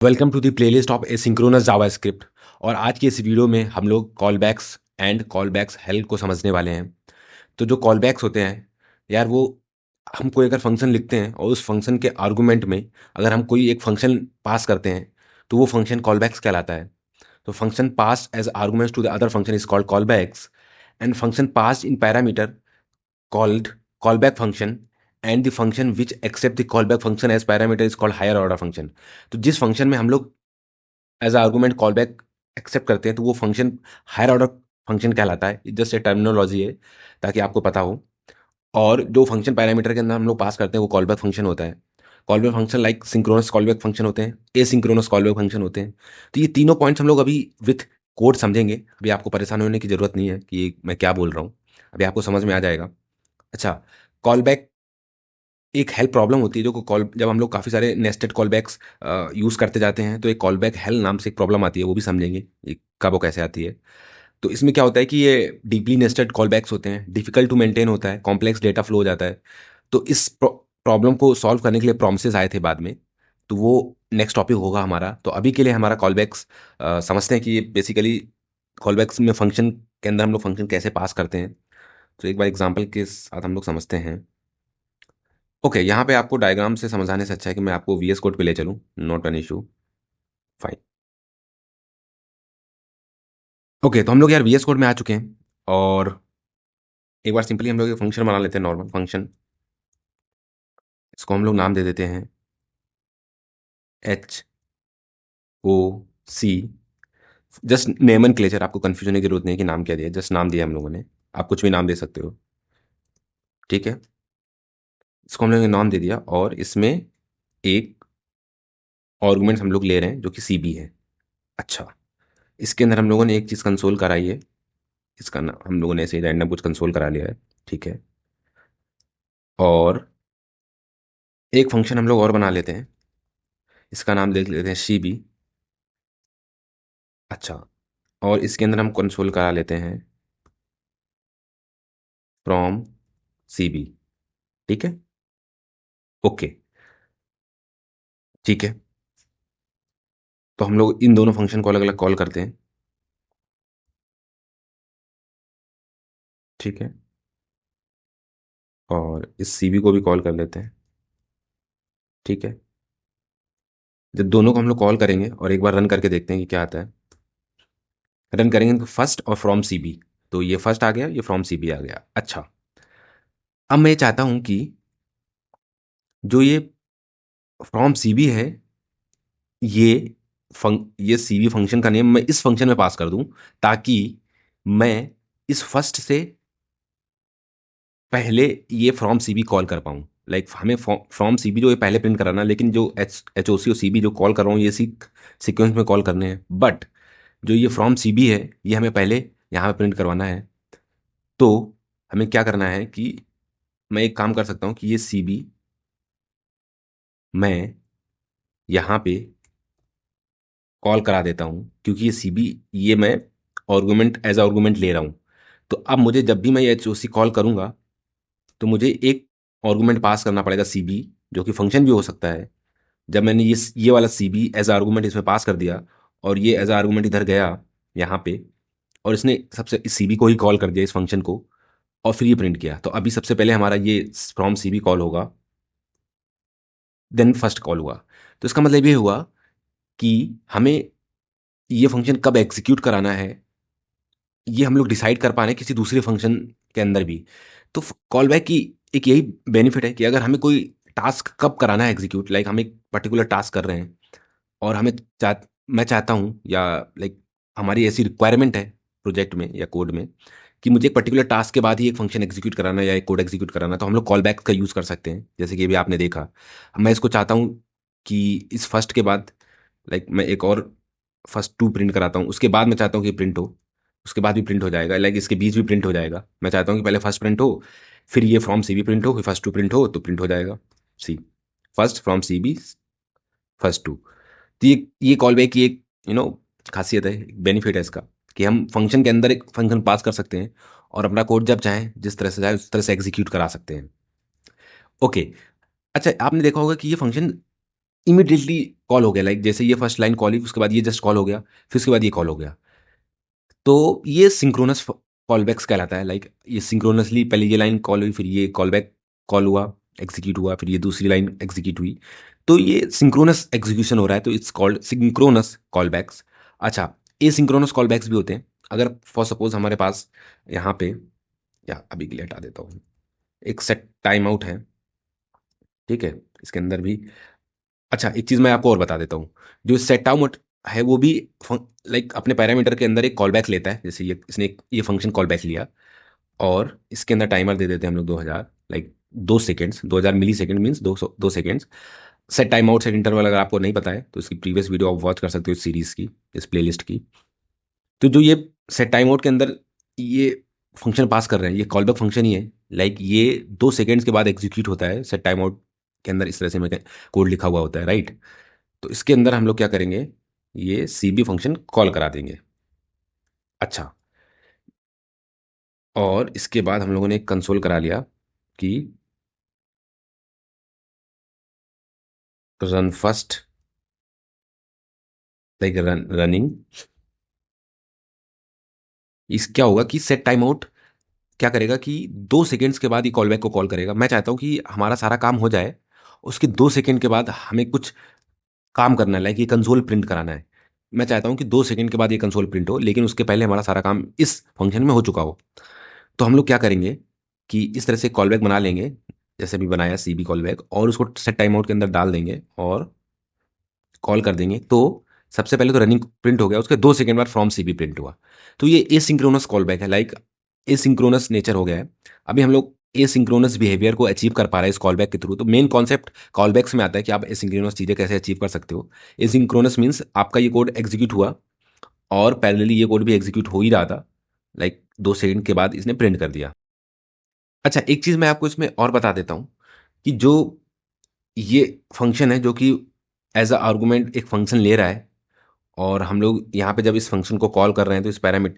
Welcome to the playlist of asynchronous JavaScript. और आज की इस वीडियो में हम लोग कॉलबैक्स एंड कॉलबैक्स हेल्प को समझने वाले हैं। तो जो कॉलबैक्स होते हैं यार, वो हम कोई अगर फंक्शन लिखते हैं और उस फंक्शन के आर्गुमेंट में अगर हम कोई एक फंक्शन पास करते हैं तो वो फंक्शन कॉलबैक्स कहलाता है। तो function pass as arguments to the other function is called callbacks, and function pass in parameter called callback function, and the function which accept the callback function as parameter is called higher order function। तो जिस function में हम लोग as argument callback accept करते हैं तो वो function higher order function कहलाता है। जस्ट ए टर्मिनोलॉजी है ताकि आपको पता हो। और जो फंक्शन पैरामीटर के अंदर हम लोग पास करते हैं वो कॉलबैक फंक्शन होता है। Callback function like synchronous callback function होते हैं, एसिंक्रोनस कॉलबैक फंक्शन होते हैं। तो ये तीनों पॉइंट्स हम लोग अभी विथ कोड समझेंगे। अभी आपको परेशान होने की जरूरत नहीं है कि मैं क्या बोल रहा हूँ, अभी आपको समझ में आ जाएगा। अच्छा, कॉलबैक एक हेल्प प्रॉब्लम होती है जो कॉल जब हम लोग काफ़ी सारे नेस्टेड कॉलबैक्स यूज़ करते जाते हैं तो एक कॉलबैक हेल्प नाम से एक प्रॉब्लम आती है, वो भी समझेंगे ये कब वो कैसे आती है। तो इसमें क्या होता है कि ये डीपली नेस्टेड कॉलबैक्स होते हैं, डिफिकल्ट टू मेंटेन होता है, कॉम्प्लेक्स डेटा फ्लो हो जाता है। तो इस प्रॉब्लम को सॉल्व करने के लिए प्रॉमिसेस आए थे बाद में, तो वो नेक्स्ट टॉपिक होगा हमारा। तो अभी के लिए हमारा कॉलबैक्स समझते हैं कि ये बेसिकली कॉलबैक्स में फंक्शन के अंदर हम लोग फंक्शन कैसे पास करते हैं। तो एक बार एग्जाम्पल के साथ हम लोग समझते हैं। ओके, यहाँ पे आपको डायग्राम से समझाने से अच्छा है कि मैं आपको वीएस कोड पे ले चलूँ। Not an issue, fine. Okay, तो हम लोग यार वीएस कोड में आ चुके हैं। और एक बार सिंपली हम लोग एक फंक्शन बना लेते हैं, नॉर्मल फंक्शन। इसको हम लोग नाम दे देते हैं HOC। जस्ट नेमन क्लेचर, आपको कंफ्यूजन होने की जरूरत नहीं है कि नाम क्या दिया, जस्ट नाम दिया हम लोगों ने। आप कुछ भी नाम दे सकते हो, ठीक है। इसको हम लोगों ने नाम दे दिया और इसमें एक आर्गुमेंट हम लोग ले रहे हैं जो कि CB है। अच्छा, इसके अंदर हम लोगों ने एक चीज़ कंसोल कराई है। इसका नाम हम लोगों ने ऐसे ही रैंडम कुछ कंसोल करा लिया है, ठीक है। और एक फंक्शन हम लोग और बना लेते हैं, इसका नाम देख लेते हैं CB। अच्छा, और इसके अंदर हम कंसोल करा लेते हैं फ्रॉम CB, ठीक है। ओके, ठीक है। तो हम लोग इन दोनों फंक्शन को अलग अलग कॉल करते हैं, ठीक है। और इस CB को भी कॉल कर लेते हैं, ठीक है। जब दोनों को हम लोग कॉल करेंगे और एक बार रन करके देखते हैं कि क्या आता है। रन करेंगे तो फर्स्ट और फ्रॉम CB, तो ये फर्स्ट आ गया, ये फ्रॉम CB आ गया। अच्छा, अब मैं चाहता हूं कि जो ये फ्रॉम CB है, ये ये CB फंक्शन का नेम मैं इस फंक्शन में पास कर दूं, ताकि मैं इस फर्स्ट से पहले ये फ्रॉम CB कॉल कर पाऊं। लाइक हमें फ्रॉम CB जो ये पहले प्रिंट कराना है, लेकिन जो HOC और CB जो कॉल कर रहा हूँ ये सीक्वेंस में कॉल करने हैं। बट जो ये फ्रॉम CB है ये हमें पहले यहाँ पे प्रिंट करवाना है। तो हमें क्या करना है कि मैं एक काम कर सकता हूँ कि ये CB मैं यहाँ पे कॉल करा देता हूँ, क्योंकि ये CB ये मैं आर्गुमेंट एज आर्गुमेंट ले रहा हूँ। तो अब मुझे जब भी मैं ये HOC कॉल करूँगा तो मुझे एक आर्गुमेंट पास करना पड़ेगा CB, जो कि फंक्शन भी हो सकता है। जब मैंने ये वाला CB एज आर्गुमेंट इसमें पास कर दिया और ये एज आर्गुमेंट इधर गया यहाँ पे, और इसने सबसे इस CB को ही कॉल कर दिया, इस फंक्शन को, और फिर ये प्रिंट किया। तो अभी सबसे पहले हमारा ये फ्रॉम CB कॉल होगा, देन फर्स्ट कॉल हुआ। तो इसका मतलब ये हुआ कि हमें ये फंक्शन कब एग्जीक्यूट कराना है ये हम लोग डिसाइड कर पा रहे हैं किसी दूसरे फंक्शन के अंदर भी। तो कॉल बैक की एक यही बेनिफिट है कि अगर हमें कोई टास्क कब कराना है एग्जीक्यूट, लाइक हम एक पर्टिकुलर टास्क कर रहे हैं और मैं चाहता हूँ, या लाइक हमारी ऐसी रिक्वायरमेंट है प्रोजेक्ट में या कोड में कि मुझे एक पर्टिकुलर टास्क के बाद ही एक फंक्शन एग्जीक्यूट कराना है या एक कोड एग्जीक्यूट कराना है, तो हम लोग कॉल बैक का यूज़ कर सकते हैं। जैसे कि अभी आपने देखा, मैं इसको चाहता हूँ कि इस फर्स्ट के बाद लाइक मैं एक और फर्स्ट टू प्रिंट कराता हूँ, उसके बाद मैं चाहता हूँ कि प्रिंट हो, उसके बाद भी प्रिंट हो जाएगा, लाइक इसके बीच भी प्रिंट हो जाएगा। मैं चाहता हूँ कि पहले फर्स्ट प्रिंट हो, फिर ये फ्रॉम CB प्रिंट हो, फिर फर्स्ट टू प्रिंट हो, तो प्रिंट हो जाएगा C first from CB first two. तो ये कॉल बैक की एक खासियत है, बेनिफिट है इसका, कि हम फंक्शन के अंदर एक फंक्शन पास कर सकते हैं और अपना कोड जब चाहें जिस तरह से चाहे उस तरह से एग्जीक्यूट करा सकते हैं। ओके, अच्छा, आपने देखा होगा कि ये फंक्शन इमीडिएटली कॉल हो गया, लाइक जैसे ये फर्स्ट लाइन कॉल हुई उसके बाद ये जस्ट कॉल हो गया, फिर उसके बाद ये कॉल हो गया। तो ये सिंक्रोनस कॉलबैक्स कहलाता है। लाइक ये सिंक्रोनसली पहले ये लाइन कॉल हुई, फिर ये कॉलबैक कॉल हुआ, एग्जीक्यूट हुआ, फिर ये दूसरी लाइन एग्जीक्यूट हुई। तो ये सिंक्रोनस एग्जीक्यूशन हो रहा है, तो इट्स कॉल्ड सिंक्रोनस कॉलबैक्स। अच्छा, ये सिंक्रोनस कॉलबैक्स भी होते हैं अगर फॉर सपोज हमारे पास यहाँ पे, या अभी के लिए हटा देता हूँ, एक सेट टाइम आउट है, ठीक है, इसके अंदर भी। अच्छा, एक चीज़ मैं आपको और बता देता हूँ, जो सेट आउट है वो भी लाइक अपने पैरामीटर के अंदर एक कॉलबैक लेता है। जैसे इसने ये फंक्शन कॉलबैक लिया और इसके अंदर टाइमर दे देते हैं हम लोग 2000, like 2 seconds, 2000 millisecond means 2 seconds. Set time out set interval अगर आपको नहीं पता है तो इसकी प्रीवियस वीडियो आप वॉच कर सकते हो, इस सीरीज़ की, इस प्लेलिस्ट की। तो जो ये सेट टाइम आउट के अंदर ये फंक्शन पास कर रहे हैं, ये कॉलबैक फंक्शन ही है। लाइक ये 2 सेकेंड्स के बाद एग्जीक्यूट होता है सेट टाइम आउट के अंदर, इस तरह से मैं कोड लिखा हुआ होता है, राइट। तो इसके अंदर हम लोग क्या करेंगे, ये सीबी फंक्शन कॉल करा देंगे। अच्छा, और इसके बाद हम लोगों ने कंसोल करा लिया कि रन फर्स्ट, लाइक रनिंग। इस क्या होगा कि सेट टाइम आउट क्या करेगा कि 2 सेकेंड्स के बाद ही कॉलबैक को कॉल करेगा। मैं चाहता हूँ कि हमारा सारा काम हो जाए, उसके 2 सेकेंड के बाद हमें कुछ काम करना है, लाइक ये कंसोल प्रिंट कराना है। मैं चाहता हूँ कि 2 सेकेंड के बाद ये कंसोल प्रिंट हो, लेकिन उसके पहले हमारा सारा काम इस फंक्शन में हो चुका हो। तो हम लोग क्या करेंगे कि इस तरह से कॉलबैक बना लेंगे, जैसे भी बनाया सीबी कॉलबैक, और उसको सेट टाइम आउट के अंदर डाल देंगे और कॉल कर देंगे। तो सबसे पहले तो रनिंग प्रिंट हो गया, उसके 2 सेकेंड बाद फ्रॉम सीबी प्रिंट हुआ। तो ये एसिंक्रोनस कॉलबैक है, लाइक एसिंक्रोनस नेचर हो गया है। अभी हम लोग एसिंक्रोनस बिहेवियर को अचीव कर पा रहे हैं इस कॉलबैक के थ्रू। तो मेन कॉन्सेप्ट कॉलबैक्स में आता है कि आप एसिंक्रोनस चीज़ें कैसे अचीव कर सकते हो। एसिंक्रोनस मीन्स आपका ये कोड एग्जीक्यूट हुआ और पैरेलली ये कोड भी एग्जीक्यूट हो ही रहा था, लाइक 2 सेकेंड के बाद इसने प्रिंट कर दिया। अच्छा, एक चीज़ मैं आपको इसमें और बता देता हूँ कि जो ये फंक्शन है जो कि एज अ आर्गूमेंट एक फंक्शन ले रहा है, और हम लोग यहाँ पे जब इस फंक्शन को कॉल कर रहे हैं तो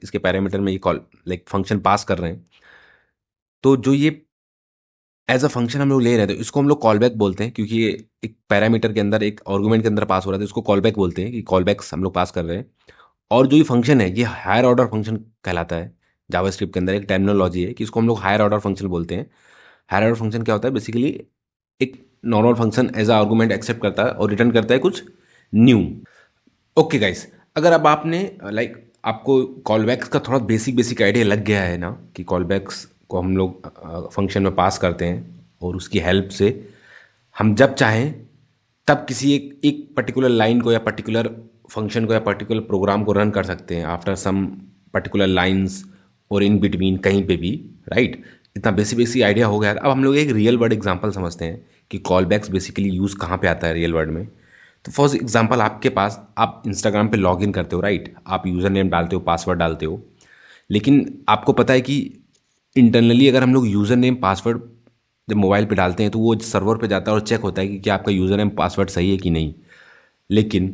इसके पैरामीटर में ये कॉल लाइक फंक्शन पास कर रहे हैं। तो जो ये एज अ फंक्शन हम लोग ले रहे थे, इसको हम लोग कॉलबैक बोलते हैं, क्योंकि ये एक पैरामीटर के अंदर एक आर्गूमेंट के अंदर पास हो रहा था, इसको कॉलबैक बोलते हैं कि कॉलबैक्स हम लोग पास कर रहे हैं। और जो ये फंक्शन है ये हायर ऑर्डर फंक्शन कहलाता है। जावास्क्रिप्ट के अंदर एक टर्मिनोलॉजी है कि इसको हम लोग हायर ऑर्डर फंक्शन बोलते हैं। हायर ऑर्डर फंक्शन क्या होता है, बेसिकली एक normal function as a argument accept करता है और रिटर्न करता है कुछ न्यू। ओके गाइस, अगर अब आपने लाइक आपको कॉलबैक्स का थोड़ा बेसिक बेसिक आइडिया लग गया है ना, कि कॉलबैक्स को हम लोग फंक्शन में पास करते हैं और उसकी हेल्प से हम जब चाहें तब किसी एक पर्टिकुलर लाइन को या पर्टिकुलर फंक्शन को या पर्टिकुलर प्रोग्राम को रन कर सकते हैं आफ्टर सम पर्टिकुलर लाइंस और इन बिटवीन कहीं पे भी, राइट। इतना बेसिक बेसिक आइडिया हो गया है। अब हम लोग एक रियल वर्ल्ड एग्जांपल समझते हैं कि कॉलबैक्स बेसिकली यूज़ कहाँ पे आता है रियल वर्ल्ड में। तो फॉर एग्जांपल आपके पास, आप इंस्टाग्राम पे लॉग इन करते हो, राइट, आप यूज़र नेम डालते हो, पासवर्ड डालते हो, लेकिन आपको पता है कि इंटरनली अगर हम लोग यूज़र नेम पासवर्ड जब मोबाइल पे डालते हैं तो वो सर्वर पे जाता है और चेक होता है कि क्या आपका यूज़र नेम पासवर्ड सही है कि नहीं। लेकिन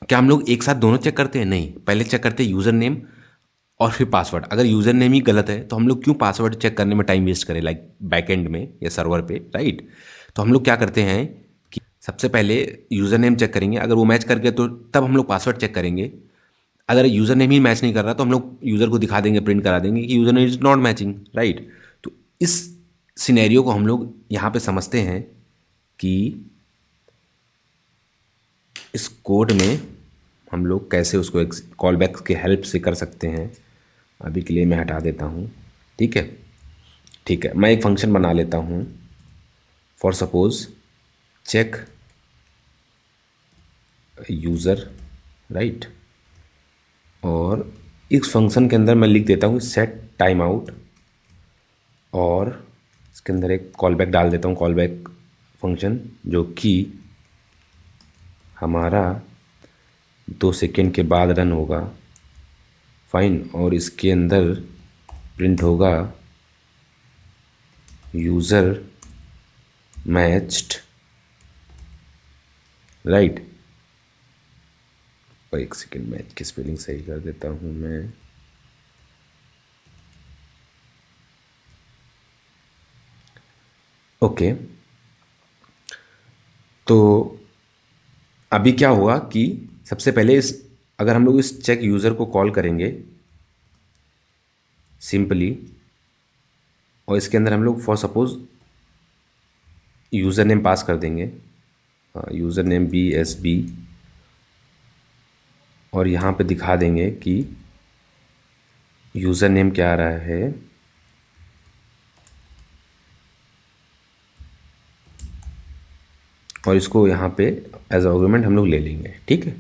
क्या हम लोग एक साथ दोनों चेक करते हैं? नहीं, पहले चेक करते हैं यूज़र नेम और फिर पासवर्ड। अगर यूज़र नेम ही गलत है तो हम लोग क्यों पासवर्ड चेक करने में टाइम वेस्ट करें, लाइक बैकएंड में या सर्वर पे, राइट। तो हम लोग क्या करते हैं कि सबसे पहले यूज़र नेम चेक करेंगे, अगर वो मैच कर गया तो तब हम लोग पासवर्ड चेक करेंगे। अगर यूज़र नेम ही मैच नहीं कर रहा तो हम लोग यूज़र को दिखा देंगे, प्रिंट करा देंगे कि user name is not matching, right. तो इस सिनेरियो को हम लोग यहाँ पे समझते हैं कि इस कोड में हम लोग कैसे उसको कॉल बैक के हेल्प से कर सकते हैं। अभी के लिए मैं हटा देता हूँ, ठीक है। ठीक है, मैं एक फंक्शन बना लेता हूँ for suppose check user, right. और इस फंक्शन के अंदर मैं लिख देता हूँ सेट टाइम आउट, और इसके अंदर एक कॉल बैक डाल देता हूँ, कॉल बैक फंक्शन जो कि हमारा 2 सेकेंड के बाद रन होगा, फाइन। और इसके अंदर प्रिंट होगा यूज़र मैच्ड, राइट। और 1 सेकेंड, मैच की स्पेलिंग सही कर देता हूँ मैं। ओके, तो अभी क्या होगा कि सबसे पहले अगर हम लोग इस चेक यूज़र को कॉल करेंगे सिंपली, और इसके अंदर हम लोग फॉर सपोज यूज़र नेम पास कर देंगे, यूज़र नेम BSB, और यहाँ पे दिखा देंगे कि यूज़र नेम क्या आ रहा है, और इसको यहाँ पे एज आर्गुमेंट हम लोग ले लेंगे। ठीक है,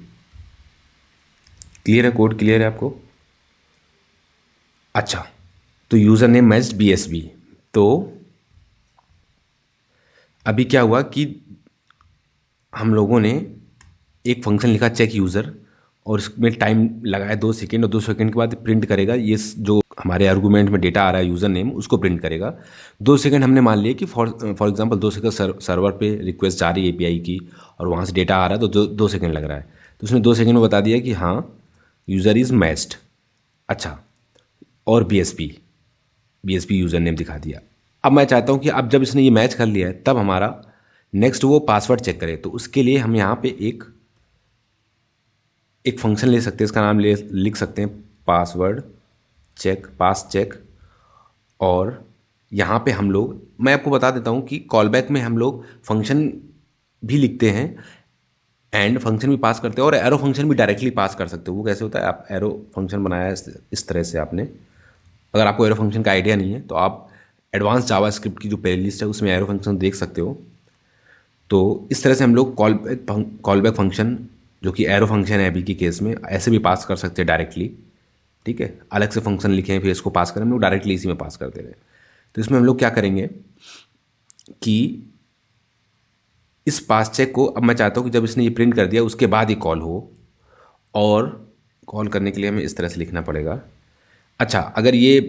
क्लियर है? कोड क्लियर है आपको? अच्छा, तो यूज़र नेम मैच्ड BSB। तो अभी क्या हुआ कि हम लोगों ने एक फंक्शन लिखा चेक यूज़र, और इसमें टाइम लगाया 2 सेकेंड, और 2 सेकेंड के बाद प्रिंट करेगा ये जो हमारे आर्गूमेंट में डेटा आ रहा है यूज़र नेम, उसको प्रिंट करेगा। 2 सेकेंड हमने मान लिया कि फॉर एग्जांपल 2 सेकेंड सर्वर पे रिक्वेस्ट जा रही है API की, और वहाँ से डेटा आ रहा है, तो 2 सेकेंड लग रहा है। तो उसने 2 सेकेंड में बता दिया कि हाँ यूज़र इज़ मैच्ड। अच्छा, और BSB यूज़र नेम दिखा दिया। अब मैं चाहता हूँ कि अब जब इसने ये मैच कर लिया है, तब हमारा नेक्स्ट वो पासवर्ड चेक करे। तो उसके लिए हम यहाँ पे एक एक फंक्शन ले सकते हैं, इसका नाम लिख सकते हैं पासवर्ड चेक, पास चेक। और यहाँ पे हम लोग, मैं आपको बता देता हूँ कि कॉलबैक में हम लोग फंक्शन भी लिखते हैं एंड फंक्शन भी पास करते हैं, और एरो फंक्शन भी डायरेक्टली पास कर सकते हो। वो कैसे होता है, आप एरो फंक्शन बनाया है इस तरह से आपने, अगर आपको एरो फंक्शन का आइडिया नहीं है तो आप एडवांस जावास्क्रिप्ट की जो प्लेलिस्ट है उसमें एरो फंक्शन देख सकते हो। तो इस तरह से हम लोग कॉलबैक फंक्शन, जो कि एरो फंक्शन है अभी के केस में, ऐसे भी पास कर सकते हैं डायरेक्टली। ठीक है, अलग से फंक्शन लिखे हैं फिर इसको पास करें, हम लोग डायरेक्टली इसी में पास कर दे रहे हैं। तो इसमें हम लोग क्या करेंगे कि इस पास चेक को, अब मैं चाहता हूँ कि जब इसने ये प्रिंट कर दिया उसके बाद ही कॉल हो, और कॉल करने के लिए हमें इस तरह से लिखना पड़ेगा। अच्छा, अगर ये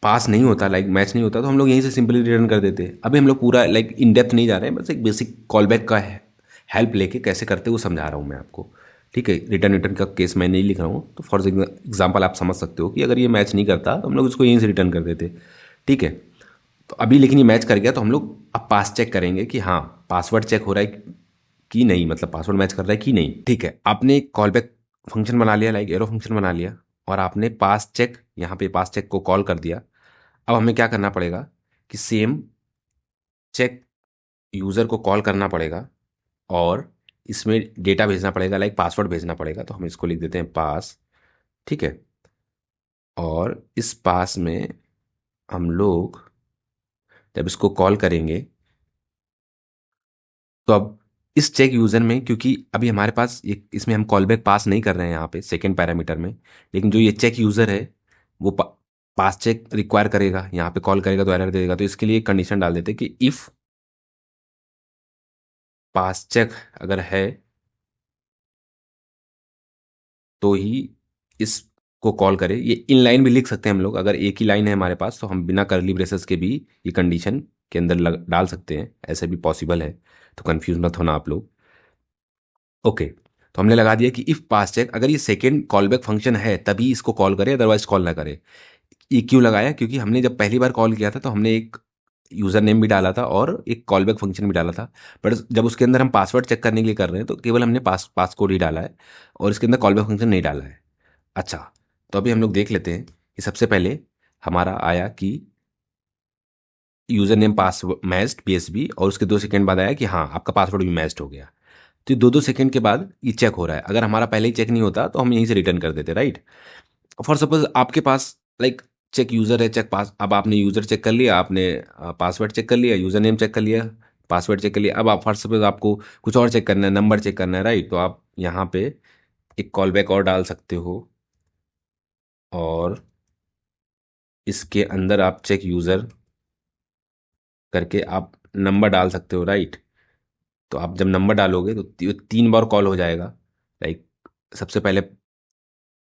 पास नहीं होता, लाइक मैच नहीं होता, तो हम लोग यहीं से सिंपली रिटर्न कर देते। अभी हम लोग पूरा लाइक इन डेप्थ नहीं जा रहे हैं, बस एक बेसिक कॉलबैक का हेल्प लेके कैसे करते वो समझा रहा हूँ मैं आपको। ठीक है, रिटर्न रिटर्न का केस मैं नहीं लिख रहा हूँ, तो फॉर एग्जाम्पल आप समझ सकते हो कि अगर ये मैच नहीं करता तो हम लोग इसको यहीं से रिटर्न कर देते। ठीक है, तो अभी लेकिन ये मैच कर गया, तो हम लोग अब पास चेक करेंगे कि हाँ पासवर्ड चेक हो रहा है कि नहीं, मतलब पासवर्ड मैच कर रहा है कि नहीं। ठीक है, आपने एक कॉलबैक फंक्शन बना लिया, लाइक एरो फंक्शन बना लिया, और आपने पास चेक, यहाँ पे पास चेक को कॉल कर दिया। अब हमें क्या करना पड़ेगा कि सेम चेक यूज़र को कॉल करना पड़ेगा, और इसमें डेटा भेजना पड़ेगा, लाइक पासवर्ड भेजना पड़ेगा। तो हम इसको लिख देते हैं पास। ठीक है, और इस पास में हम लोग जब इसको कॉल करेंगे, तो अब इस चेक यूज़र में, क्योंकि अभी हमारे पास ये, इसमें हम कॉल बैक पास नहीं कर रहे हैं यहाँ पे सेकेंड पैरामीटर में, लेकिन जो ये चेक यूज़र है वो पास चेक रिक्वायर करेगा, यहाँ पे कॉल करेगा तो एरर देगा। तो इसके लिए कंडीशन डाल देते हैं कि इफ़ पास चेक अगर है तो ही इसको कॉल करे। ये इन लाइन भी लिख सकते हैं हम लोग, अगर एक ही लाइन है हमारे पास तो हम बिना करली ब्रेसेस के भी ये कंडीशन के अंदर डाल सकते हैं, ऐसे भी पॉसिबल है। तो कंफ्यूज मत होना आप लोग। ओके, तो हमने लगा दिया कि इफ पास चेक, अगर ये सेकेंड कॉलबैक फंक्शन है तभी इसको कॉल करे, अदरवाइज कॉल ना करे। ये क्यों लगाया, क्योंकि हमने जब पहली बार कॉल किया था तो हमने एक यूज़र नेम भी डाला था और एक कॉलबैक फंक्शन भी डाला था। बट जब उसके अंदर हम पासवर्ड चेक करने के लिए कर रहे हैं तो केवल हमने पास कोड ही डाला है, और इसके अंदर कॉलबैक फंक्शन नहीं डाला है। अच्छा, तो अभी हम लोग देख लेते हैं कि सबसे पहले हमारा आया कि यूज़र नेम पास मैच्ड BSB, और उसके 2 सेकेंड बाद आया कि हाँ आपका पासवर्ड भी मैच्ड हो गया। तो 2-2 सेकेंड के बाद ये चेक हो रहा है। अगर हमारा पहले ही चेक नहीं होता तो हम यहीं से रिटर्न कर देते, राइट। फॉर सपोज आपके पास लाइक चेक यूज़र है, चेक पास, अब आपने यूज़र चेक कर लिया, आपने पासवर्ड चेक कर लिया, यूज़र नेम चेक कर लिया, पासवर्ड चेक कर लिया। अब आप फॉर सपोज आपको कुछ और चेक करना है, नंबर चेक करना है, राइट। तो आप यहाँ पे एक कॉल बैक और डाल सकते हो, और इसके अंदर आप चेक यूज़र करके आप नंबर डाल सकते हो, राइट। तो आप जब नंबर डालोगे तो 3 बार कॉल हो जाएगा, लाइक सबसे पहले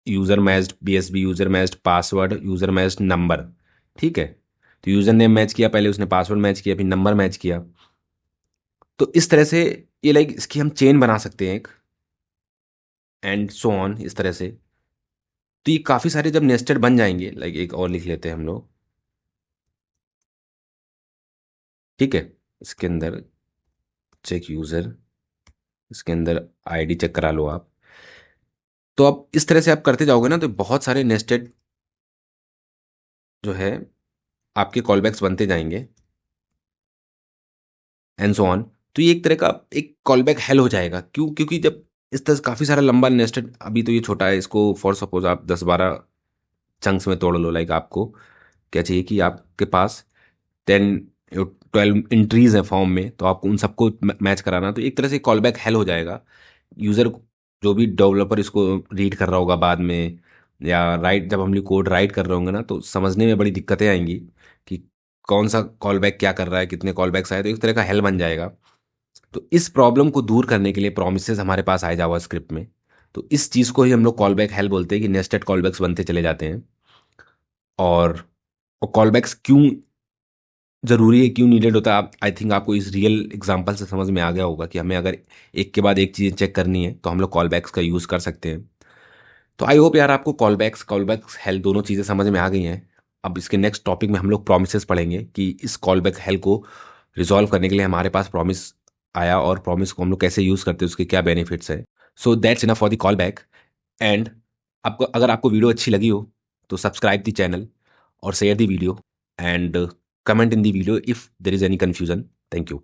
user matched BSB, user matched password, user matched number. ठीक है, तो यूज़र नेम मैच किया पहले, उसने पासवर्ड मैच किया, फिर नंबर मैच किया। तो इस तरह से ये लाइक इसकी हम चेन बना सकते हैं एक, एंड सो ऑन, इस तरह से। तो ये काफ़ी सारे जब नेस्टेड बन जाएंगे, लाइक एक और लिख लेते हैं हम लोग। ठीक है, इसके अंदर चेक यूज़र इसके अंदर आईडी चेक करा लो आप। तो अब इस तरह से आप करते जाओगे ना, तो बहुत सारे नेस्टेड जो है आपके कॉलबैक्स बनते जाएंगे एंड सो ऑन। तो ये एक तरह का एक कॉलबैक हेल हो जाएगा। क्यों? क्योंकि जब इस तरह काफ़ी सारा लंबा नेस्टेड, अभी तो ये छोटा है, इसको फॉर सपोज आप 10-12 चंक्स में तोड़ लो। लाइक आपको क्या चाहिए कि आपके पास 10-12 एंट्रीज हैं फॉर्म में, तो आपको उन सबको मैच कराना। तो एक तरह से कॉल बैक हेल हो जाएगा। यूज़र, जो भी डेवलपर इसको रीड कर रहा होगा बाद में, या राइट, जब हम लोग कोड राइट कर रहे होंगे ना, तो समझने में बड़ी दिक्कतें आएंगी कि कौन सा कॉल बैक क्या कर रहा है, कितने कॉल बैक्स आए। तो एक तरह का हेल बन जाएगा। तो इस प्रॉब्लम को दूर करने के लिए प्रोमिसेस हमारे पास आए जावा स्क्रिप्ट में। तो इस चीज़ को ही हम लोग कॉल बैक हेल बोलते हैं कि नेस्टेड कॉल बैक्स बनते चले जाते हैं। और कॉल बैक्स क्यों ज़रूरी है, क्यों नीडेड होता है, आप आई थिंक आपको इस रियल एग्जांपल से समझ में आ गया होगा कि हमें अगर एक के बाद एक चीज़ चेक करनी है तो हम लोग कॉल बैक्स का यूज़ कर सकते हैं। तो आई होप यार आपको कॉल बैक्स हेल्थ दोनों चीज़ें समझ में आ गई हैं। अब इसके नेक्स्ट टॉपिक में हम लोग प्रोमिसेस पढ़ेंगे कि इस कॉल बैक हेल्थ को रिजॉल्व करने के लिए हमारे पास प्रॉमिस आया, और प्रॉमिस को हम लोग कैसे यूज़ करते हैं, उसके क्या बेनिफिट्स है। So that's enough for the call back. And आपको, अगर आपको वीडियो अच्छी लगी हो तो सब्सक्राइब द चैनल और share the video, and comment in the video if there is any confusion. Thank you.